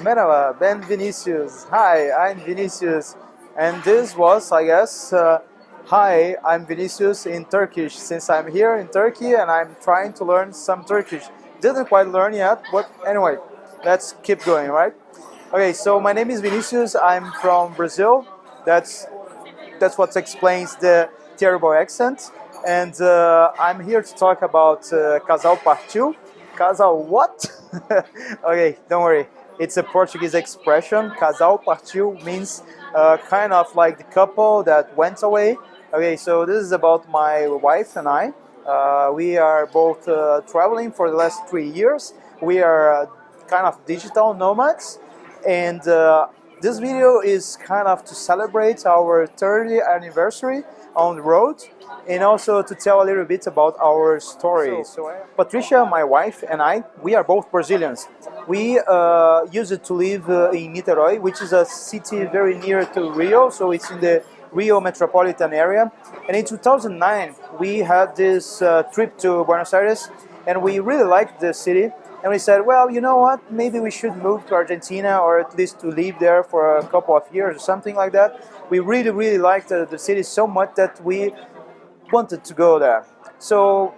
Merhaba, ben Vinícius. Hi, I'm Vinícius. And this was, I guess, hi, I'm Vinícius in Turkish, since I'm here in Turkey and I'm trying to learn some Turkish. Didn't quite learn yet, but anyway, let's keep going, right? Okay, so my name is Vinícius. I'm from Brazil. That's that's what explains the terrible accent. And I'm here to talk about Casal Partiu. Casal what? Okay, don't worry. It's a Portuguese expression. Casal Partiu means kind of like the couple that went away. Okay, so this is about my wife and I. We are both traveling for the last 3 years. We are kind of digital nomads, and this video is kind of to celebrate our 30th anniversary on the road and also to tell a little bit about our story. Patricia, my wife, and I, we are both Brazilians. We used to live in Niterói, which is a city very near to Rio, so it's in the Rio metropolitan area. And in 2009, we had this trip to Buenos Aires, and we really liked the city. And we said, well, you know what? Maybe we should move to Argentina, or at least to live there for a couple of years or something like that. We really, really liked the city so much that we wanted to go there. So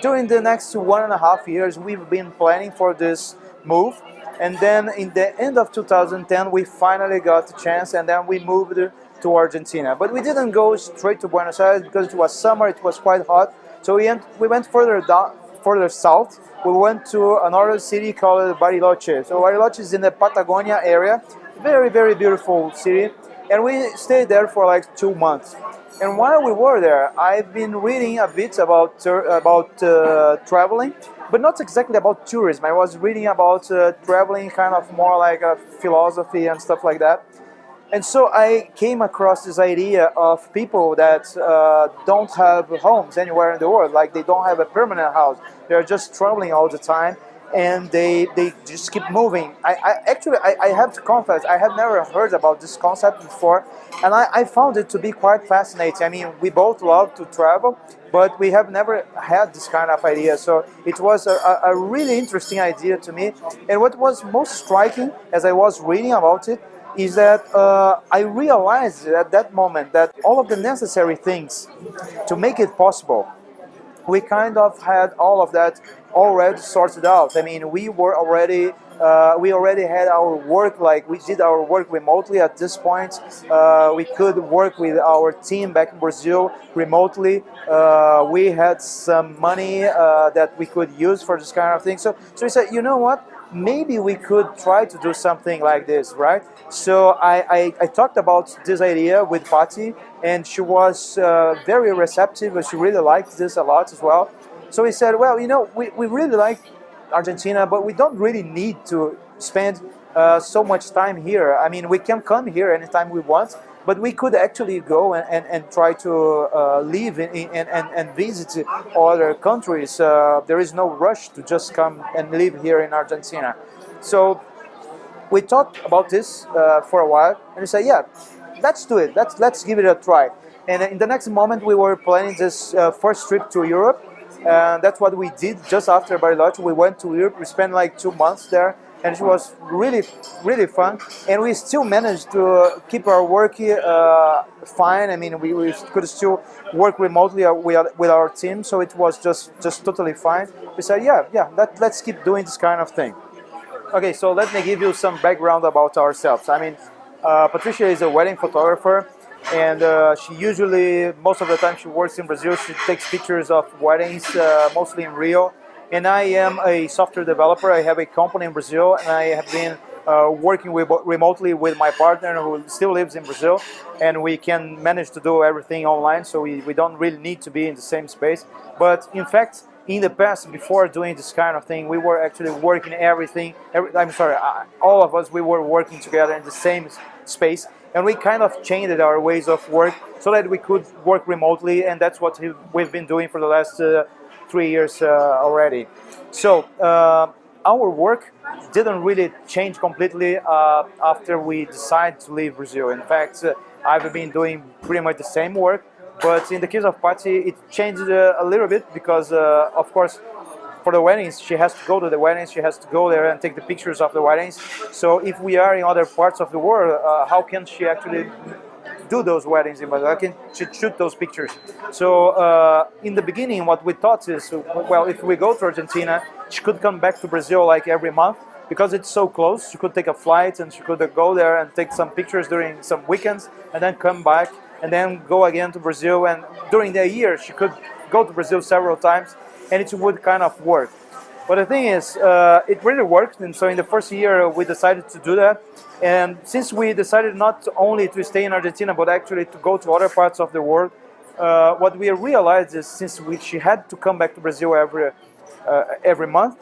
during the next 1.5 years, we've been planning for this move. And then in the end of 2010, we finally got the chance, and then we moved to Argentina. But we didn't go straight to Buenos Aires because it was summer, it was quite hot. So we went further down, further south. We went to another city called Bariloche. So Bariloche is in the Patagonia area, very, very beautiful city. And we stayed there for like 2 months. And while we were there, I've been reading a bit about traveling, but not exactly about tourism. I was reading about traveling, kind of more like a philosophy and stuff like that. And so I came across this idea of people that don't have homes anywhere in the world, like they don't have a permanent house. They're just traveling all the time, and they just keep moving. I have to confess, I have never heard about this concept before, and I found it to be quite fascinating. I mean, we both love to travel, but we have never had this kind of idea. So it was a really interesting idea to me. And what was most striking as I was reading about it is that I realized at that moment that all of the necessary things to make it possible, we kind of had all of that already sorted out. I mean, we already had our work, like we did our work remotely at this point. We could work with our team back in Brazil remotely. We had some money that we could use for this kind of thing. So we said, you know what? Maybe we could try to do something like this, right? So I talked about this idea with Pati, and she was very receptive, and she really liked this a lot as well. So we said, well, you know, we really like Argentina, but we don't really need to spend so much time here. I mean, we can come here anytime we want, but we could actually go and try to live and visit other countries. There is no rush to just come and live here in Argentina. So we talked about this for a while, and we said, yeah, let's do it. Let's give it a try. And in the next moment, we were planning this first trip to Europe. That's what we did just after Bariloche. We went to Europe. We spent like 2 months there, and it was really, really fun. And we still managed to keep our work fine. I mean, we could still work remotely with our team, so it was just totally fine. We said, yeah, let's keep doing this kind of thing. Okay, so let me give you some background about ourselves. I mean, Patricia is a wedding photographer, and she usually, most of the time she works in Brazil. She takes pictures of weddings, mostly in Rio. And I am a software developer. I have a company in Brazil, and I have been working remotely with my partner who still lives in Brazil, and we can manage to do everything online, so we don't really need to be in the same space. But in fact, in the past, before doing this kind of thing, we were actually working all of us, we were working together in the same space, and we kind of changed our ways of work so that we could work remotely, and that's what we've been doing for the last 3 years already. So our work didn't really change completely after we decided to leave Brazil. In fact, I've been doing pretty much the same work, but in the case of Pati, it changed a little bit because, of course, for the weddings, she has to go to the weddings, she has to go there and take the pictures of the weddings. So if we are in other parts of the world, how can she actually do those weddings in Brazil? How can she shoot those pictures? So in the beginning, what we thought is, well, if we go to Argentina, she could come back to Brazil like every month, because it's so close. She could take a flight and she could go there and take some pictures during some weekends and then come back and then go again to Brazil. And during the year, she could go to Brazil several times and it would kind of work. But the thing is, it really worked. And so in the first year, we decided to do that. And since we decided not only to stay in Argentina, but actually to go to other parts of the world, what we realized is, since she had to come back to Brazil every month,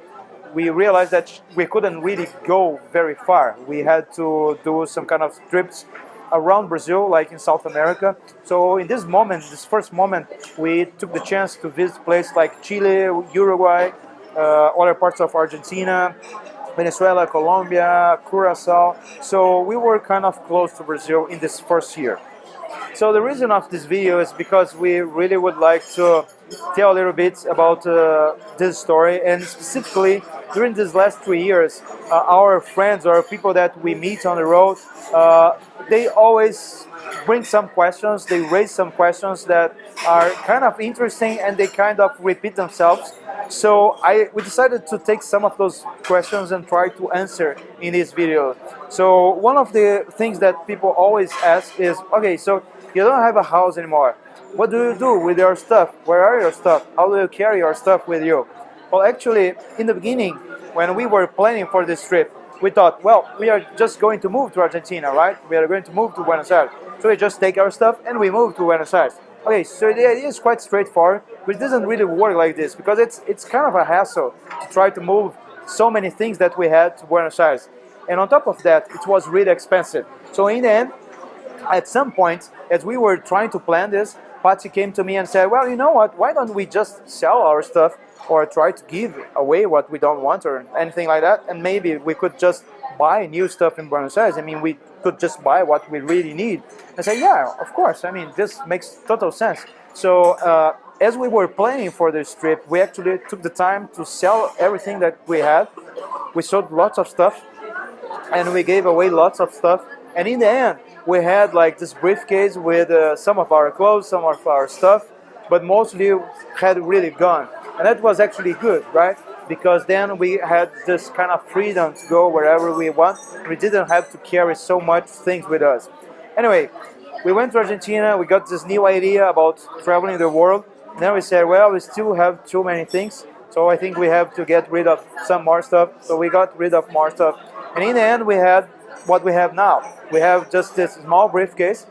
we realized that we couldn't really go very far. We had to do some kind of trips around Brazil, like in South America. So in this moment, this first moment, we took the chance to visit places like Chile, Uruguay, other parts of Argentina, Venezuela, Colombia, Curacao. So we were kind of close to Brazil in this first year. So the reason of this video is because we really would like to tell a little bit about this story, and specifically during these last 3 years, our friends or people that we meet on the road, they always bring some questions, they raise some questions that are kind of interesting and they kind of repeat themselves. So we decided to take some of those questions and try to answer in this video. So one of the things that people always ask is, okay, so you don't have a house anymore. What do you do with your stuff? Where are your stuff? How do you carry your stuff with you? Well, actually, in the beginning, when we were planning for this trip, we thought, well, we are just going to move to Argentina, right? We are going to move to Buenos Aires. So we just take our stuff and we move to Buenos Aires. Okay, so the idea is quite straightforward, but it doesn't really work like this, because it's kind of a hassle to try to move so many things that we had to Buenos Aires. And on top of that, it was really expensive. So in the end, at some point, as we were trying to plan this, Pati came to me and said, well, you know what, why don't we just sell our stuff or try to give away what we don't want or anything like that, and maybe we could just buy new stuff in Buenos Aires. I mean, we could just buy what we really need. I said, yeah, of course, I mean, this makes total sense. So as we were planning for this trip, we actually took the time to sell everything that we had. We sold lots of stuff and we gave away lots of stuff, and in the end we had like this briefcase with some of our clothes, some of our stuff, but mostly had really gone. And that was actually good, right? Because then we had this kind of freedom to go wherever we want. We didn't have to carry so much things with us. Anyway, we went to Argentina, we got this new idea about traveling the world. Then we said, well, we still have too many things, so I think we have to get rid of some more stuff. So we got rid of more stuff. And in the end, we had what we have now. We have just this small briefcase,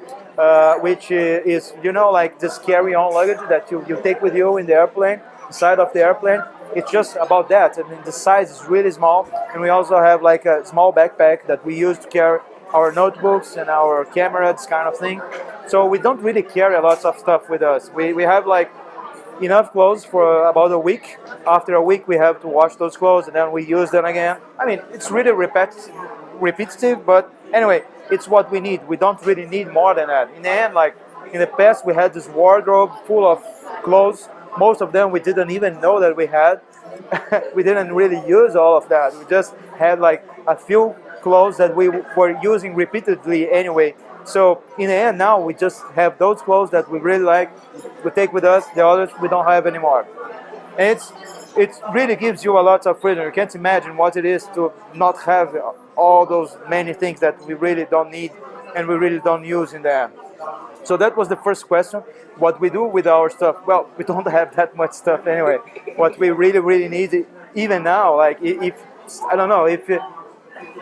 which is, you know, like this carry-on luggage that you take with you in the airplane, inside of the airplane. It's just about that. I mean, the size is really small, and we also have like a small backpack that we use to carry our notebooks and our camera, this kind of thing. So we don't really carry a lot of stuff with us. We have like enough clothes for about a week. After a week, we have to wash those clothes and then we use them again. I mean, it's really repetitive, but anyway, it's what we need. We don't really need more than that. In the end, like in the past, we had this wardrobe full of clothes. Most of them we didn't even know that we had. We didn't really use all of that. We just had like a few clothes that we were using repeatedly anyway. So in the end, now we just have those clothes that we really like, we take with us. The others we don't have anymore. And it really gives you a lot of freedom. You can't imagine what it is to not have all those many things that we really don't need and we really don't use in the end. So that was the first question. What we do with our stuff? Well, we don't have that much stuff anyway. What we really need, even now, like if I don't know, if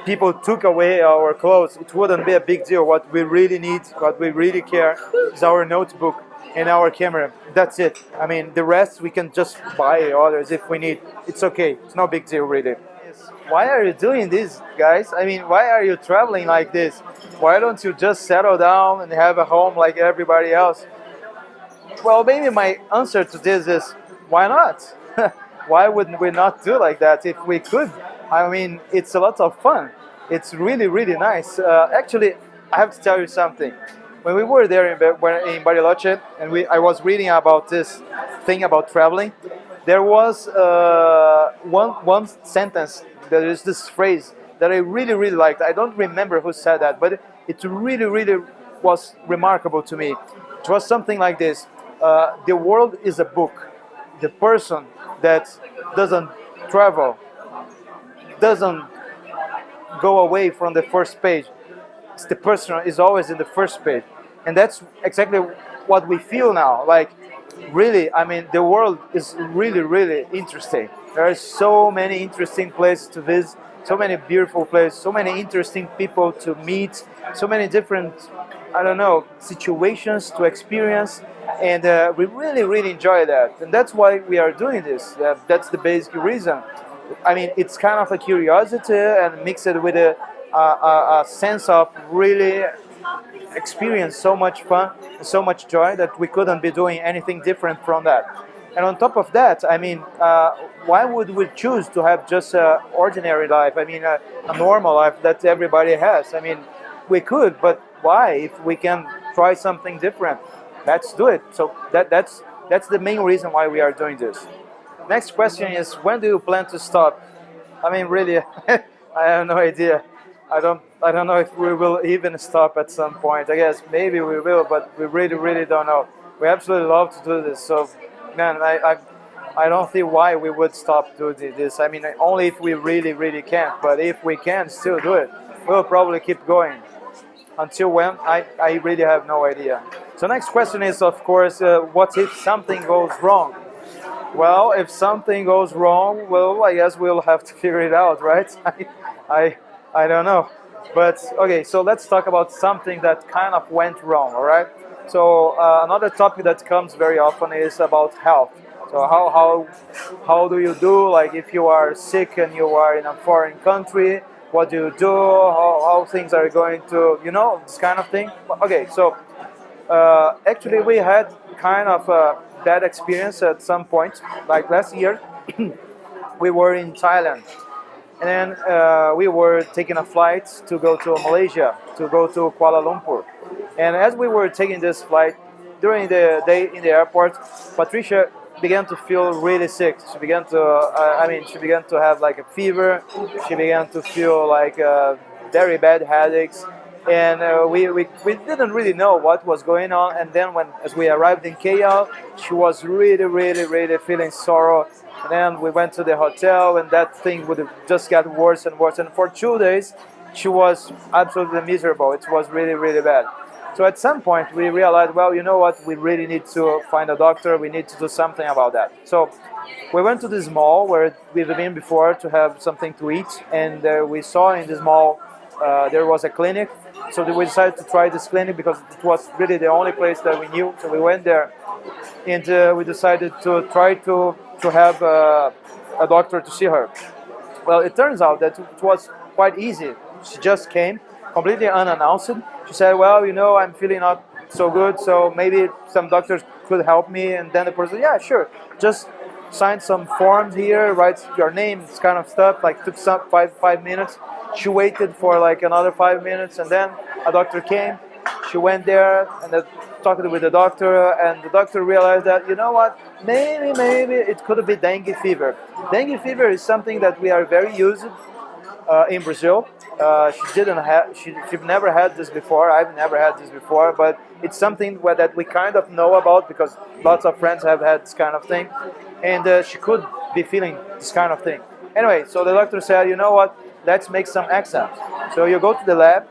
people took away our clothes, it wouldn't be a big deal. What we really need, what we really care, is our notebook and our camera. That's it. I mean, the rest we can just buy others if we need. It's okay. It's no big deal, really. Why are you doing this, guys? I mean, why are you traveling like this? Why don't you just settle down and have a home like everybody else? Well, maybe my answer to this is, why not? Why wouldn't we not do like that if we could? I mean, it's a lot of fun. It's really nice. Actually, I have to tell you something. When we were there in Bariloche, and I was reading about this thing about traveling, there was one sentence. There is this phrase that I really really liked. I don't remember who said that, but it really really was remarkable to me. It was something like this: the world is a book. The person that doesn't travel, doesn't go away from the first page. It's the person is always in the first page, and that's exactly what we feel now. Like, really, I mean, the world is really, really interesting. There are so many interesting places to visit, so many beautiful places, so many interesting people to meet, so many different, I don't know, situations to experience, and we really, really enjoy that, and that's why we are doing this. That's the basic reason. I mean, it's kind of a curiosity and mixed with a sense of really experience so much fun, so much joy that we couldn't be doing anything different from that. And on top of that, I mean, why would we choose to have just an ordinary life? I mean, a normal life that everybody has. I mean, we could, but why? If we can try something different, let's do it. So that's the main reason why we are doing this. Next question is, when do you plan to stop? I mean, really, I have no idea. I don't know if we will even stop at some point. I guess maybe we will, but we really, really don't know. We absolutely love to do this. So, man, I don't see why we would stop doing this. I mean, only if we really, really can. But if we can still do it, we'll probably keep going. Until when? I really have no idea. So next question is, of course, what if something goes wrong? Well, if something goes wrong, well, I guess we'll have to figure it out, right? I don't know. But okay, so let's talk about something that kind of went wrong, all right? So another topic that comes very often is about health. So how do you do? Like, if you are sick and you are in a foreign country, what do you do? How things are going to, you know, this kind of thing. Okay, so actually we had kind of a bad experience at some point. Like last year, we were in Thailand, and then we were taking a flight to go to Malaysia, to go to Kuala Lumpur. And as we were taking this flight, during the day in the airport, Patricia began to feel really sick. She began to, she began to have like a fever. She began to feel like very bad headaches. And we didn't really know what was going on. And then as we arrived in KL, she was really, really, really feeling sorrow. And then we went to the hotel, and that thing would have just got worse and worse. And for 2 days, she was absolutely miserable. It was really, really bad. So at some point, we realized, well, you know what? We really need to find a doctor. We need to do something about that. So we went to this mall where we've been before to have something to eat. And we saw in this mall there was a clinic. So we decided to try this clinic because it was really the only place that we knew. So we went there, and we decided to try to have a doctor to see her. Well, it turns out that it was quite easy. She just came, completely unannounced. She said, well, you know, I'm feeling not so good, so maybe some doctors could help me. And then the person, yeah, sure. Just sign some forms here, write your name, this kind of stuff. Like, took some five minutes. She waited for like another 5 minutes, and then a doctor came. She went there and talked with the doctor, and the doctor realized that, you know what, maybe it could be dengue fever. Dengue fever is something that we are very used in Brazil. She've never had this before. I've never had this before, but it's something that we kind of know about because lots of friends have had this kind of thing, and she could be feeling this kind of thing. Anyway, so the doctor said, you know what, let's make some exams. So you go to the lab,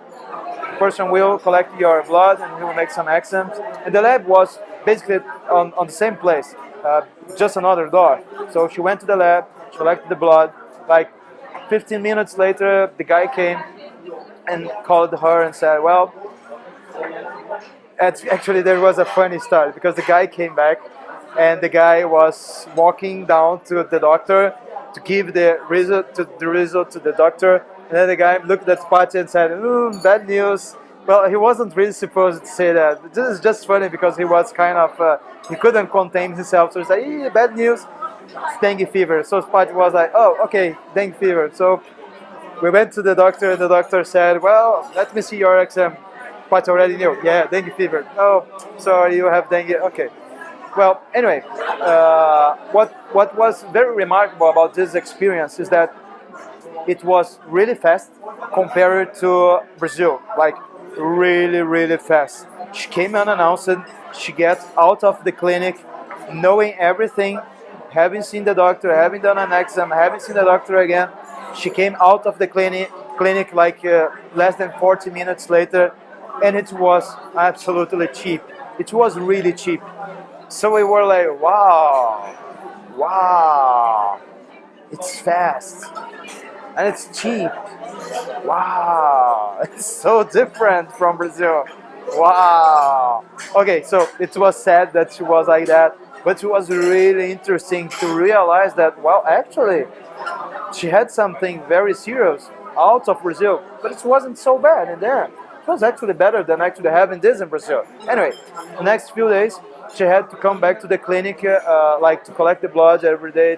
the person will collect your blood and he will make some exams. And the lab was basically on the same place, just another door. So she went to the lab, she collected the blood. Like 15 minutes later, the guy came and called her and said, well, actually there was a funny story because the guy came back and the guy was walking down to the doctor to give the result to the doctor, and then the guy looked at Pati and said, bad news. Well, he wasn't really supposed to say that. This is just funny because he was kind of, he couldn't contain himself, so he said, bad news, it's dengue fever. So Pati was like, oh, okay, dengue fever. So we went to the doctor, and the doctor said, well, let me see your exam. Pati already knew, yeah, dengue fever. Oh, sorry, you have dengue, okay. Well, anyway, what was very remarkable about this experience is that it was really fast compared to Brazil, like really, really fast. She came unannounced, she get out of the clinic knowing everything, having seen the doctor, having done an exam, having seen the doctor again. She came out of the clinic like less than 40 minutes later, and it was absolutely cheap. It was really cheap. So we were like, wow, wow, it's fast and it's cheap. Wow, it's so different from Brazil. Wow. Okay, so it was sad that she was like that, but it was really interesting to realize that, well, actually, she had something very serious out of Brazil, but it wasn't so bad in there. It was actually better than actually having this in Brazil. Anyway, the next few days, she had to come back to the clinic, like to collect the blood every day,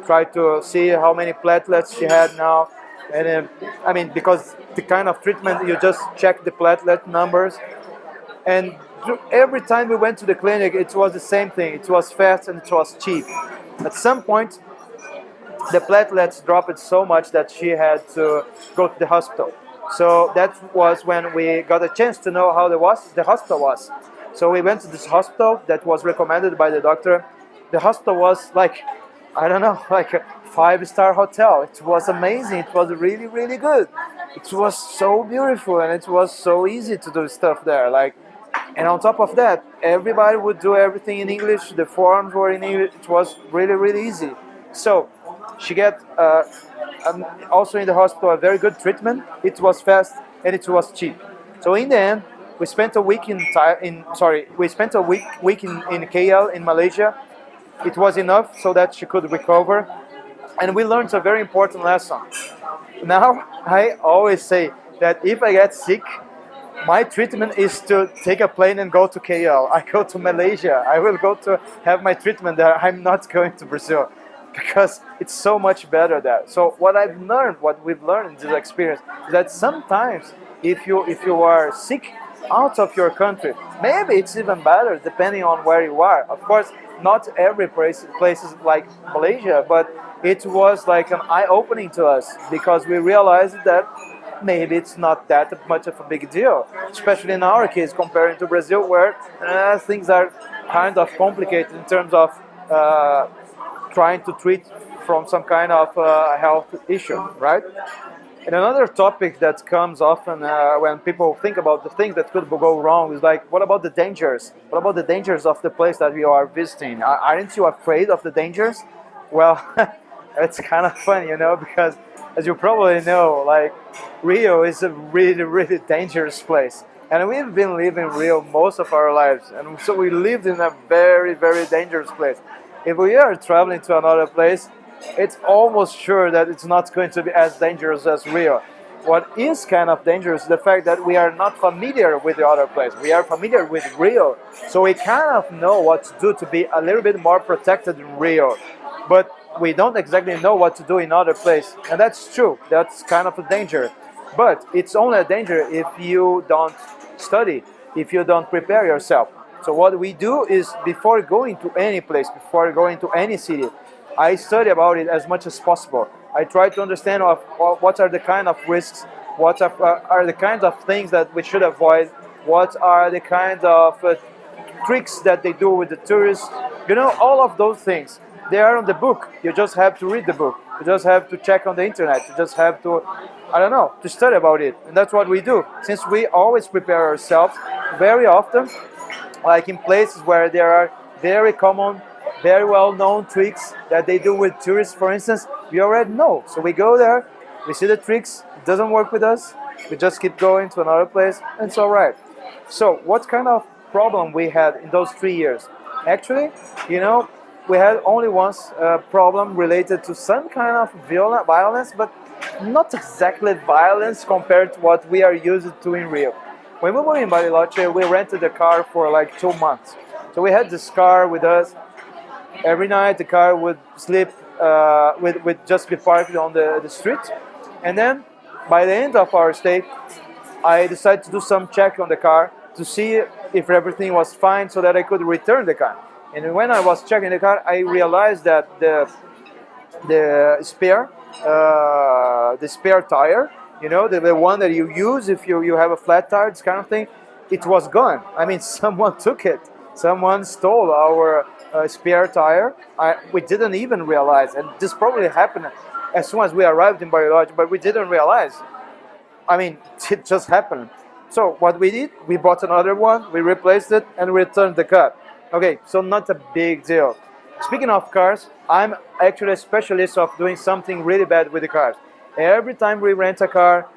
try to see how many platelets she had now. And I mean, because the kind of treatment, you just check the platelet numbers. And every time we went to the clinic, it was the same thing. It was fast and it was cheap. At some point, the platelets dropped so much that she had to go to the hospital. So that was when we got a chance to know how the hospital was. So we went to this hospital that was recommended by the doctor. The hospital was like, I don't know, like a 5-star hotel. It was amazing. It was really, really good. It was so beautiful and it was so easy to do stuff there. And on top of that, everybody would do everything in English. The forms were in English. It was really, really easy. So she got also in the hospital a very good treatment. It was fast and it was cheap. So in the end, we spent a week in KL in Malaysia. It was enough so that she could recover, and we learned a very important lesson. Now I always say that if I get sick, my treatment is to take a plane and go to KL. I go to Malaysia. I will go to have my treatment there. I'm not going to Brazil because it's so much better there. So what we've learned in this experience is that sometimes if you are sick out of your country, maybe it's even better depending on where you are. Of course, not every place is like Malaysia, but it was like an eye-opening to us because we realized that maybe it's not that much of a big deal, especially in our case comparing to Brazil, where things are kind of complicated in terms of trying to treat from some kind of health issue, right? And another topic that comes often when people think about the things that could go wrong is like, what about the dangers? What about the dangers of the place that we are visiting? Aren't you afraid of the dangers? Well, it's kind of funny, because as you probably know, like Rio is a really, really dangerous place. And we've been living Rio most of our lives. And so we lived in a very, very dangerous place. If we are traveling to another place, it's almost sure that it's not going to be as dangerous as Rio. What is kind of dangerous is the fact that we are not familiar with the other place. We are familiar with Rio, so we kind of know what to do to be a little bit more protected in Rio. But we don't exactly know what to do in other places, and that's true. That's kind of a danger. But it's only a danger if you don't study, if you don't prepare yourself. So what we do is, before going to any place, before going to any city, I study about it as much as possible. I try to understand what are the kind of risks, what are the kinds of things that we should avoid, what are the kinds of tricks that they do with the tourists. All of those things, they are on the book. You just have to read the book. You just have to check on the internet. You just have to, to study about it. And that's what we do. Since we always prepare ourselves very often, like in places where there are very common, very well-known tricks that they do with tourists, for instance, we already know. So we go there, we see the tricks, it doesn't work with us, we just keep going to another place, and it's all right. So what kind of problem we had in those 3 years? Actually, we had only once a problem related to some kind of violence, but not exactly violence compared to what we are used to in Rio. When we were in Bariloche, we rented a car for like 2 months. So we had this car with us. Every night the car would sleep, would just be parked on the street. And then by the end of our stay, I decided to do some check on the car to see if everything was fine so that I could return the car. And when I was checking the car, I realized that the spare tire, you know, the one that you use if you have a flat tire, this kind of thing, it was gone. I mean, someone took it. Someone stole our spare tire. We didn't even realize, and this probably happened as soon as we arrived in Bariloche, but we didn't realize. I mean, it just happened. So what we did, we bought another one, we replaced it, and returned the car. Okay, so not a big deal. Speaking of cars, I'm actually a specialist of doing something really bad with the cars. Every time we rent a car,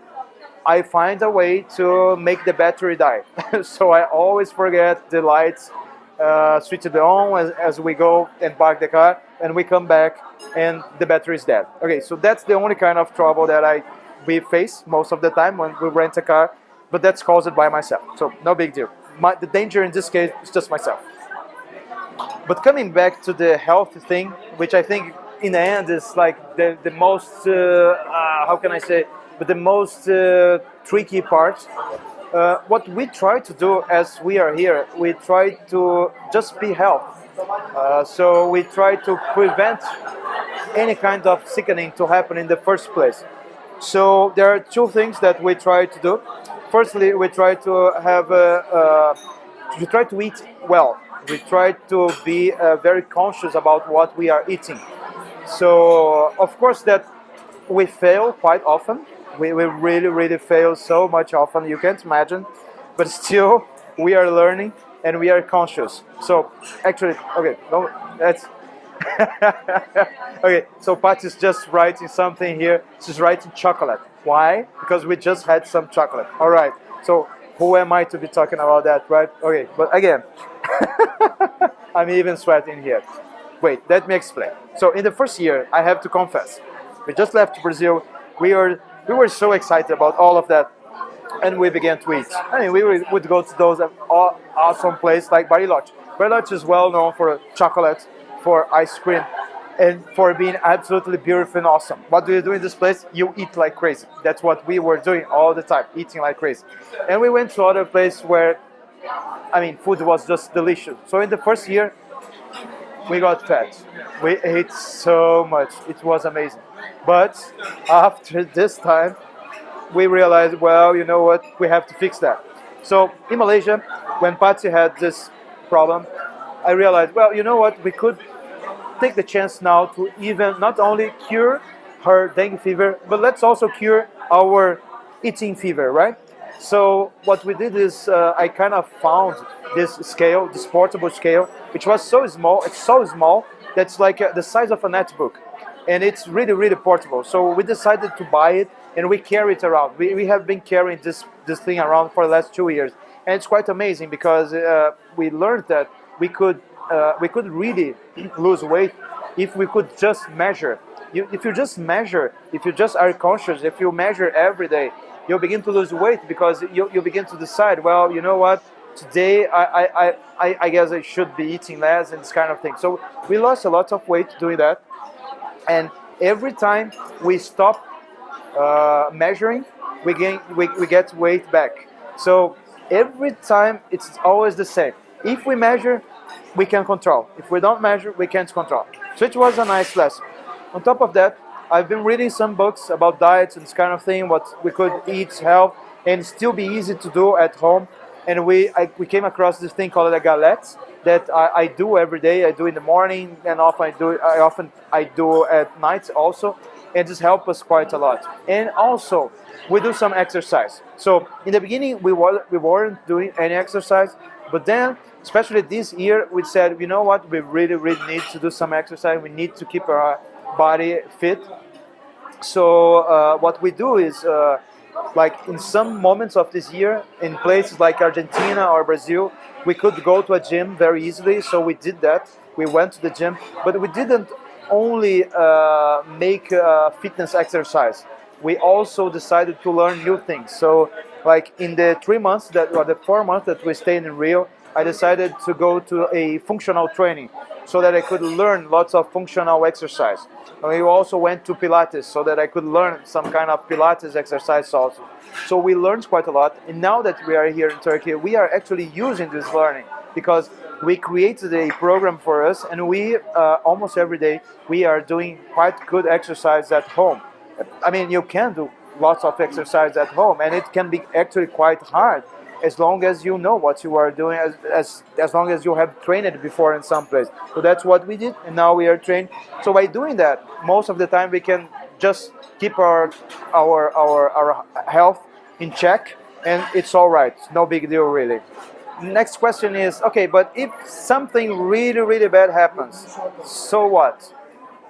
I find a way to make the battery die. So I always forget the lights, switch it on as we go and park the car, and we come back and the battery is dead. Okay, so that's the only kind of trouble that we face most of the time when we rent a car, but that's caused by myself, so no big deal. The danger in this case is just myself. But coming back to the health thing, which I think in the end is like the most, how can I say, but the most tricky part. What we try to do as we are here, we try to just be healthy. So we try to prevent any kind of sickening to happen in the first place. So there are two things that we try to do. Firstly, we try to have we try to eat well. We try to be very conscious about what we are eating. So of course that we fail quite often. We really fail so much often, you can't imagine. But still, we are learning and we are conscious. So actually, okay, no, that's okay. So Pati is just writing something here. She's writing chocolate. Why? Because we just had some chocolate. All right. So who am I to be talking about that, right? Okay. But again, I'm even sweating here. Wait, let me explain. So in the first year, I have to confess, we just left Brazil. We were so excited about all of that, and we began to eat. I mean, we would go to those awesome places like Bariloche. Bariloche is well known for chocolate, for ice cream, and for being absolutely beautiful and awesome. What do you do in this place? You eat like crazy. That's what we were doing all the time, eating like crazy. And we went to other places where, I mean, food was just delicious. So in the first year, we got fat. We ate so much. It was amazing. But after this time, we realized, well, you know what? We have to fix that. So in Malaysia, when Pati had this problem, I realized, well, you know what? We could take the chance now to even not only cure her dengue fever, but let's also cure our eating fever, right? So what we did is I kind of found this scale, this portable scale, which was so small. It's so small that's like the size of a netbook, and it's really portable. So we decided to buy it and we carry it around. We have been carrying this thing around for the last 2 years, and it's quite amazing because we learned that we could really lose weight if we could just measure. If you just measure, if you just are conscious, if you measure every day, you'll begin to lose weight because you begin to decide, well, you know what, today I guess I should be eating less and this kind of thing. So we lost a lot of weight doing that, and every time we stop measuring, we get weight back. So every time it's always the same. If we measure, we can control. If we don't measure, we can't control. So it was a nice lesson. On top of that, I've been reading some books about diets and this kind of thing, what we could eat, health, and still be easy to do at home. And we came across this thing called a galette that I do every day. I do in the morning, and often I do at night also, and this helps us quite a lot. And also, we do some exercise. So in the beginning, we weren't doing any exercise, but then, especially this year, we said, you know what, we really need to do some exercise. We need to keep our body fit. So what we do is, like in some moments of this year, in places like Argentina or Brazil, we could go to a gym very easily. So we did that. We went to the gym, but we didn't only make fitness exercise. We also decided to learn new things. So like in the 3 months or the 4 months that we stayed in Rio, I decided to go to a functional training so that I could learn lots of functional exercise. And we also went to Pilates so that I could learn some kind of Pilates exercise also. So we learned quite a lot. And now that we are here in Turkey, we are actually using this learning because we created a program for us, and we almost every day we are doing quite good exercise at home. I mean, you can do lots of exercise at home, and it can be actually quite hard as long as you know what you are doing, as long as you have trained it before in some place. So that's what we did, and now we are trained. So by doing that, most of the time we can just keep our health in check, and it's all right. No big deal, really. Next question is, okay, but if something really, really bad happens, so what?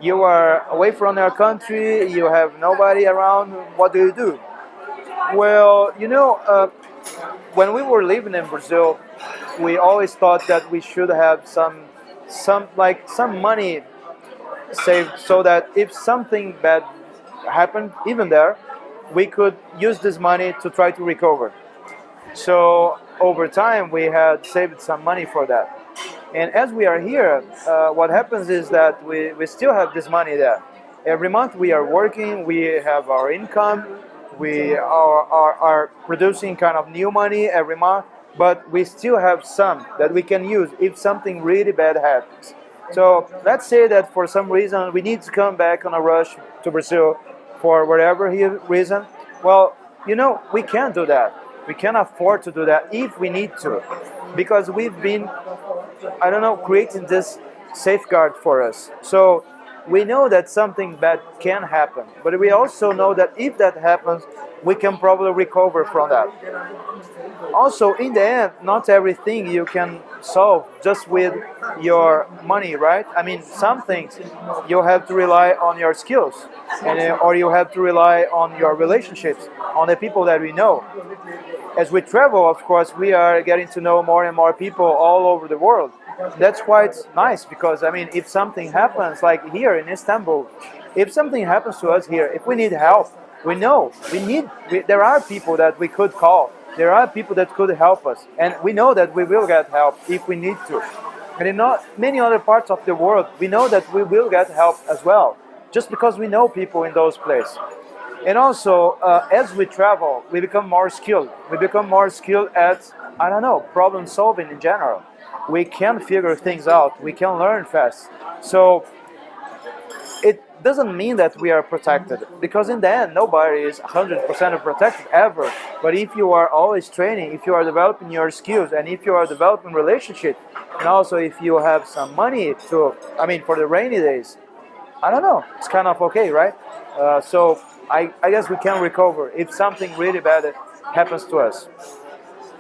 You are away from your country, you have nobody around, what do you do? Well, when we were living in Brazil, we always thought that we should have some money saved so that if something bad happened, even there, we could use this money to try to recover. So over time, we had saved some money for that. And as we are here, what happens is that we still have this money there. Every month we are working, we have our income, we are producing kind of new money every month, but we still have some that we can use if something really bad happens. So let's say that for some reason we need to come back on a rush to Brazil for whatever reason. Well, we can't do that. We can afford to do that if we need to, because we've been, I don't know, creating this safeguard for us. So we know that something bad can happen, but we also know that if that happens, we can probably recover from that. Also, in the end, not everything you can solve just with your money, right? I mean, some things you have to rely on your skills, or you have to rely on your relationships, on the people that we know. As we travel, of course, we are getting to know more and more people all over the world. That's quite nice because, I mean, if something happens, like here in Istanbul, if something happens to us here, if we need help, we know there are people that we could call. There are people that could help us, and we know that we will get help if we need to. And in many other parts of the world, we know that we will get help as well, just because we know people in those places. And also, as we travel, we become more skilled. We become more skilled at, I don't know, problem solving in general. We can figure things out. We can learn fast. So it doesn't mean that we are protected, because in the end, nobody is 100% protected ever. But if you are always training, if you are developing your skills, and if you are developing relationships, and also if you have some money for the rainy days, I don't know, it's kind of okay, right? So I guess we can recover if something really bad happens to us.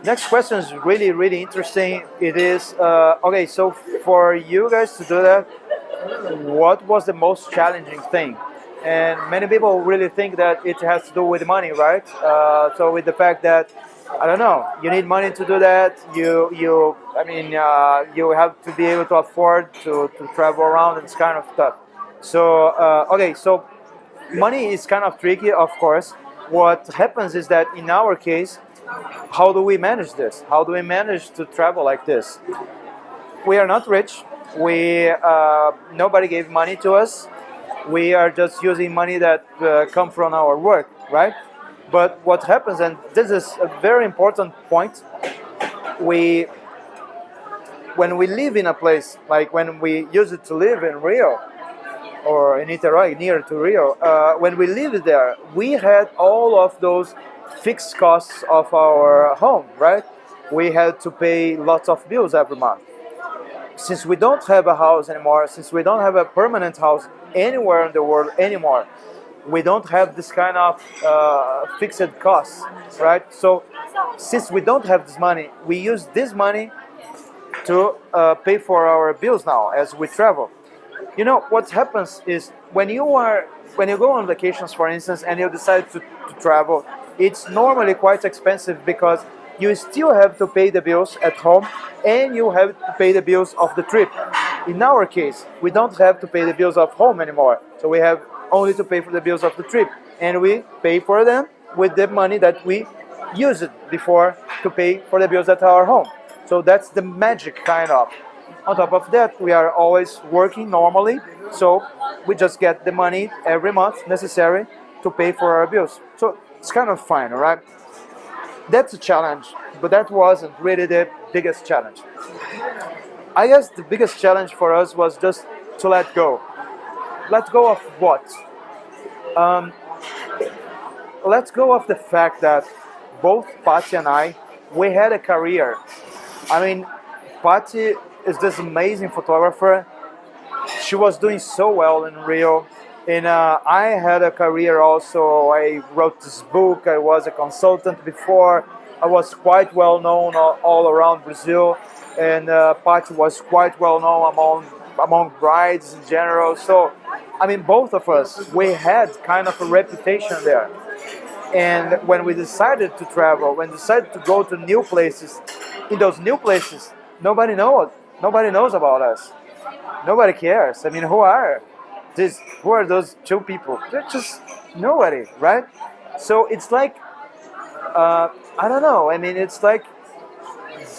Next question is really, really interesting. It is, okay, so for you guys to do that, what was the most challenging thing? And many people really think that it has to do with money, right? So with the fact that, I don't know, you need money to do that. You have to be able to afford to travel around and this kind of stuff. So, okay, so money is kind of tricky, of course. What happens is that in our case, how do we manage this? How do we manage to travel like this? We are not rich. Nobody gave money to us. We are just using money that come from our work, right? But what happens, and this is a very important point, when we live in a place, like when we used to live in Rio, or in Niterói, near to Rio, when we lived there, we had all of those fixed costs of our home, right? We had to pay lots of bills every month. Since we don't have a house anymore, since we don't have a permanent house anywhere in the world anymore, we don't have this kind of fixed costs, right? So since we don't have this money, we use this money to pay for our bills now as we travel. What happens is when you go on vacations, for instance, and you decide to travel, it's normally quite expensive because you still have to pay the bills at home and you have to pay the bills of the trip. In our case, we don't have to pay the bills of home anymore. So we have only to pay for the bills of the trip. And we pay for them with the money that we used before to pay for the bills at our home. So that's the magic, kind of. On top of that, we are always working normally. So we just get the money every month necessary to pay for our bills. So it's kind of fine, all right? That's a challenge, but that wasn't really the biggest challenge. I guess the biggest challenge for us was just to let go. Let go of what? Um, let go of the fact that both Pati and I, we had a career. I mean, Pati is this amazing photographer. She was doing so well in Rio. And I had a career also. I wrote this book. I was a consultant before. I was quite well known all around Brazil. And Pati was quite well known among brides in general. So, I mean, both of us, we had kind of a reputation there. And when we decided to travel, when we decided to go to new places, in those new places, nobody knows about us. Nobody cares. I mean, who are those two people? They're just nobody, right? So it's like I don't know. I mean, it's like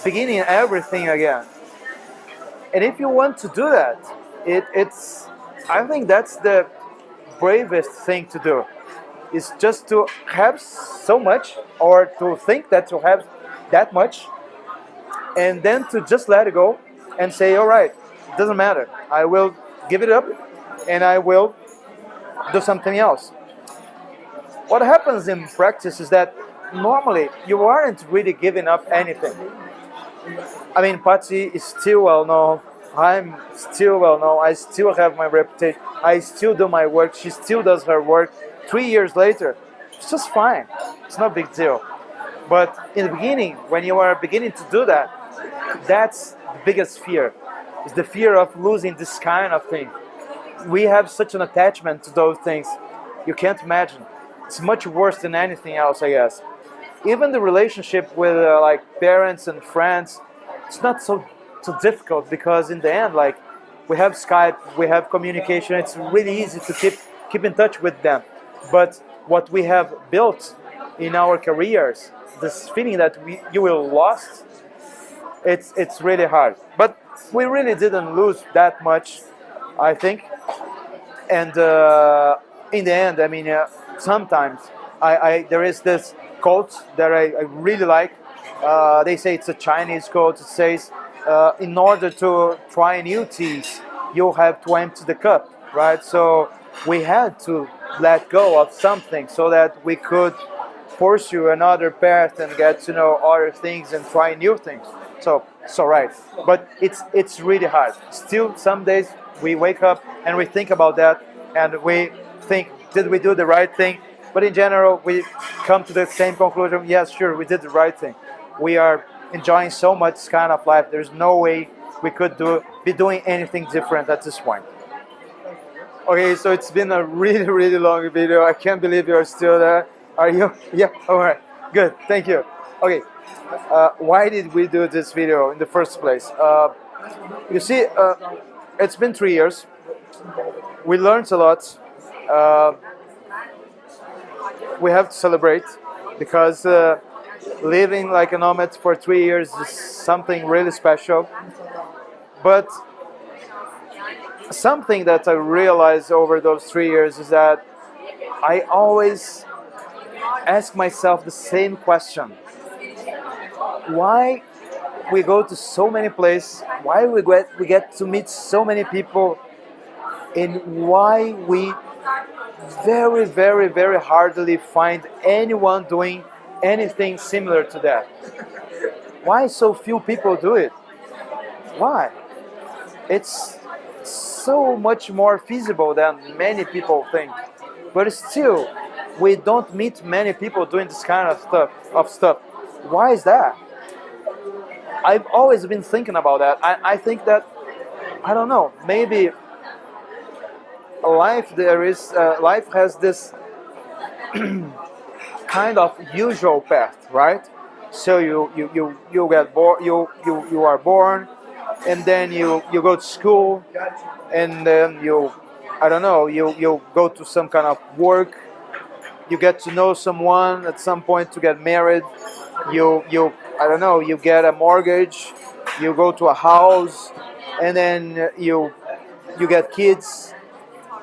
beginning everything again. And if you want to do that, it's I think that's the bravest thing to do. Is just to have so much, or to think that you have that much, and then to just let it go and say, all right, it doesn't matter. I will give it up, and I will do something else. What happens in practice is that normally you aren't really giving up anything. I mean, Pati is still well known. I'm still well known. I still have my reputation. I still do my work. She still does her work. 3 years later, it's just fine. It's not a big deal. But in the beginning, when you are beginning to do that, that's the biggest fear. It's the fear of losing this kind of thing. We have such an attachment to those things. You can't imagine. It's much worse than anything else, I guess. Even the relationship with like parents and friends, it's not so difficult, because in the end, like, we have Skype, we have communication. It's really easy to keep in touch with them. But what we have built in our careers, this feeling that you will lost, it's really hard. But we really didn't lose that much, I think. And in the end, I mean, sometimes there is this quote that I really like. They say it's a Chinese quote. It says, in order to try new teas, you have to empty the cup, right? So we had to let go of something so that we could pursue another path and get to know other things and try new things. So it's all right, but it's really hard. Still, some days we wake up and we think about that, and we think, did we do the right thing? But in general, we come to the same conclusion. Yes, sure, we did the right thing. We are enjoying so much kind of life. There's no way we could be doing anything different at this point. Okay, so it's been a really long video. I can't believe you're still there. Are you? Yeah, all right. Good, thank you. Okay, why did we do this video in the first place? You see, it's been 3 years. We learned a lot. We have to celebrate, because living like a nomad for 3 years is something really special. But something that I realized over those 3 years is that I always ask myself the same question. Why we go to so many places, why we get to meet so many people, and why we very hardly find anyone doing anything similar to that. Why so few people do it? Why? It's so much more feasible than many people think. But still, we don't meet many people doing this kind of stuff. Why is that? I've always been thinking about that. I think that, I don't know, maybe life has this kind of usual path, right? So you get born, you are born, and then you go to school, and then I don't know, you go to some kind of work, you get to know someone at some point, to get married, I don't know, you get a mortgage, you go to a house, and then you get kids,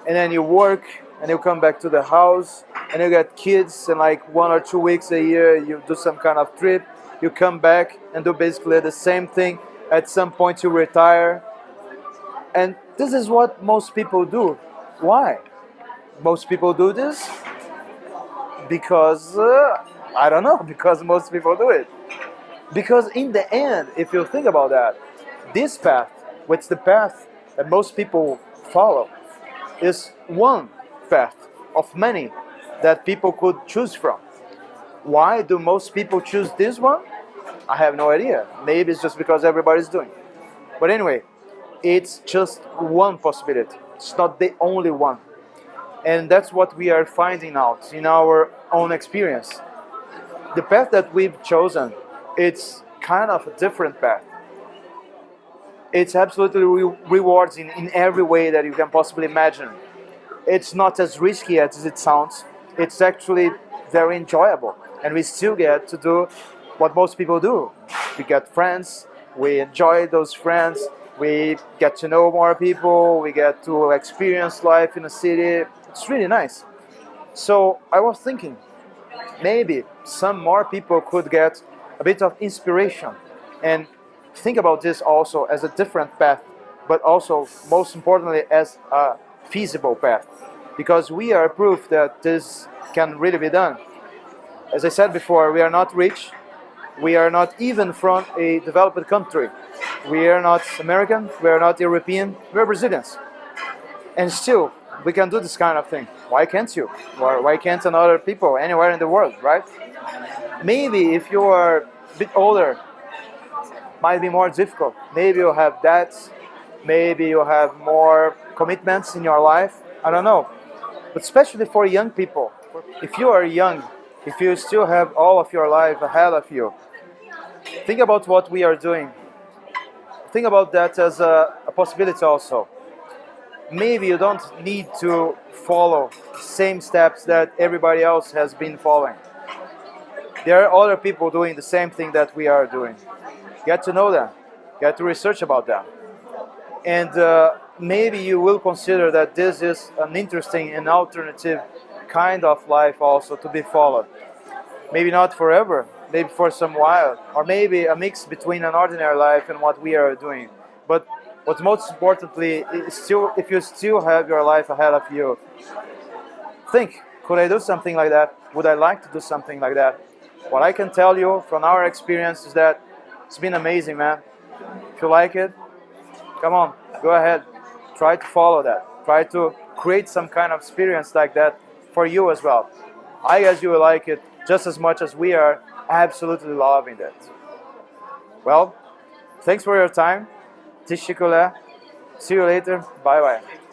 and then you work, and you come back to the house, and you get kids, and like 1 or 2 weeks a year you do some kind of trip, you come back and do basically the same thing, At some point you retire. And this is what most people do. Why? Most people do this because, I don't know, because most people do it. Because in the end, if you think about that, this path, which is the path that most people follow, is one path of many that people could choose from. Why do most people choose this one? I have no idea. Maybe it's just because everybody's doing it. But anyway, it's just one possibility. It's not the only one. And that's what we are finding out in our own experience. The path that we've chosen, it's kind of a different path. It's absolutely rewards in every way that you can possibly imagine. It's not as risky as it sounds. It's actually very enjoyable. And we still get to do what most people do. We get friends, we enjoy those friends, we get to know more people, we get to experience life in a city. It's really nice. So I was thinking, maybe some more people could get a bit of inspiration and think about this also as a different path, but also, most importantly, as a feasible path. Because we are proof that this can really be done. As I said before, we are not rich. We are not even from a developed country. We are not American. We are not European. We are Brazilians. And still, we can do this kind of thing. Why can't you? Why can't another people anywhere in the world, right? Maybe if you are a bit older, might be more difficult. Maybe you have debts. Maybe you have more commitments in your life. I don't know. But especially for young people, if you are young, if you still have all of your life ahead of you, think about what we are doing. Think about that as a possibility also. Maybe you don't need to follow the same steps that everybody else has been following. There are other people doing the same thing that we are doing. Get to know them. Get to research about them. And maybe you will consider that this is an interesting and alternative kind of life also to be followed. Maybe not forever, maybe for some while, or maybe a mix between an ordinary life and what we are doing. But what's most importantly is still, if you still have your life ahead of you, think, could I do something like that? Would I like to do something like that? What I can tell you from our experience is that it's been amazing, man. If you like it, come on, go ahead. Try to follow that. Try to create some kind of experience like that for you as well. I guess you will like it just as much as we are absolutely loving it. Well, thanks for your time. See you later. Bye bye.